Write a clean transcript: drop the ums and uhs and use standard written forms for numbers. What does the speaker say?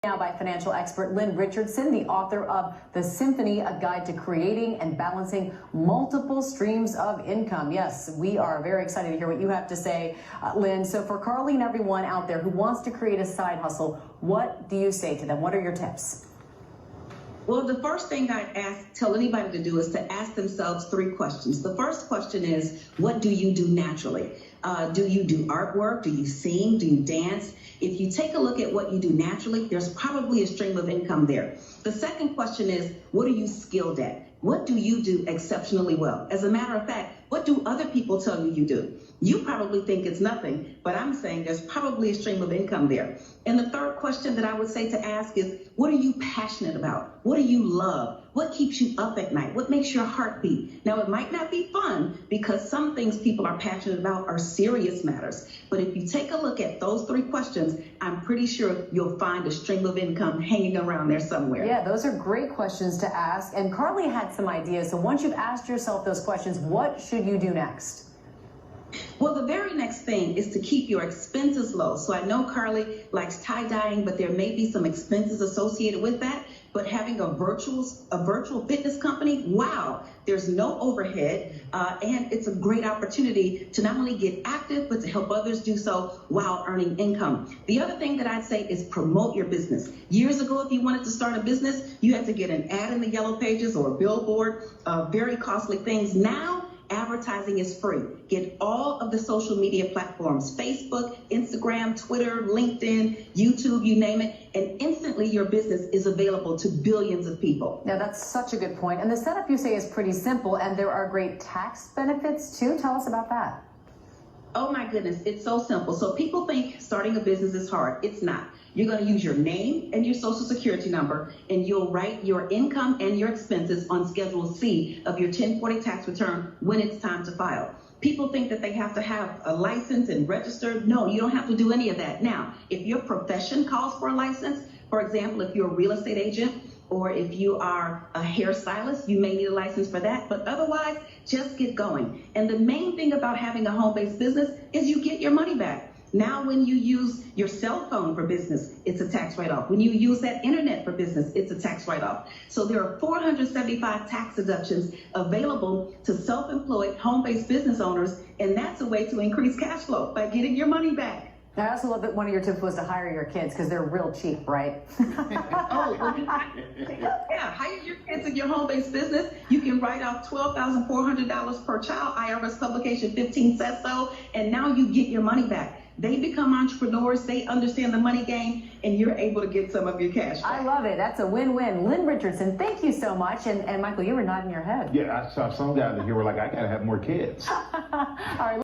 Now by financial expert Lynn Richardson, the author of The Symphony, A Guide to Creating and Balancing Multiple Streams of Income. Yes, we are very excited to hear what you have to say, Lynn. So for Carly and everyone out there who wants to create a side hustle, what do you say to them? What are your tips? Well, the first thing I'd tell anybody to do is to ask themselves 3 questions. The first question is, what do you do naturally? Do you do artwork? Do you sing? Do you dance? If you take a look at what you do naturally, there's probably a stream of income there. The second question is, what are you skilled at? What do you do exceptionally well? As a matter of fact, what do other people tell you do? You probably think it's nothing, but I'm saying there's probably a stream of income there. And the third question that I would say to ask is, what are you passionate about? What do you love? What keeps you up at night? What makes your heart beat? Now, it might not be fun because some things people are passionate about are serious matters. But if you take a look at those 3 questions, I'm pretty sure you'll find a stream of income hanging around there somewhere. Yeah, those are great questions to ask. And Carly had some ideas. So once you've asked yourself those questions, what should you do next? Well, the very next thing is to keep your expenses low. So I know Carly likes tie-dyeing, but there may be some expenses associated with that. But having a virtual fitness company, wow, there's no overhead, and it's a great opportunity to not only get active, but to help others do so while earning income. The other thing that I'd say is promote your business. Years ago, if you wanted to start a business, you had to get an ad in the yellow pages or a billboard, very costly things. Now, advertising is free. Get all of the social media platforms, Facebook, Instagram, Twitter, LinkedIn, YouTube, you name it, and instantly your business is available to billions of people. Now, that's such a good point. And the setup, you say, is pretty simple, and there are great tax benefits too. Tell us about that. Oh my goodness, it's so simple. So people think starting a business is hard. It's not. You're going to use your name and your social security number, and you'll write your income and your expenses on Schedule C of your 1040 tax return when it's time to file. People think that they have to have a license and registered. No, you don't have to do any of that. Now, if your profession calls for a license, for example, if you're a real estate agent, or if you are a hairstylist, you may need a license for that. But otherwise, just get going. And the main thing about having a home-based business is you get your money back. Now, when you use your cell phone for business, it's a tax write-off. When you use that internet for business, it's a tax write-off. So there are 475 tax deductions available to self-employed home-based business owners, and that's a way to increase cash flow by getting your money back. I also love that one of your tips was to hire your kids because they're real cheap, right? Oh, well, yeah, hire your kids in your home-based business. You can write off $12,400 per child. IRS Publication 15 says so, and now you get your money back. They become entrepreneurs, they understand the money game, and you're able to get some of your cash back. I love it. That's a win-win. Lynn Richardson, thank you so much. And Michael, you were nodding your head. Yeah, I saw some guys that here were like, I got to have more kids. All right.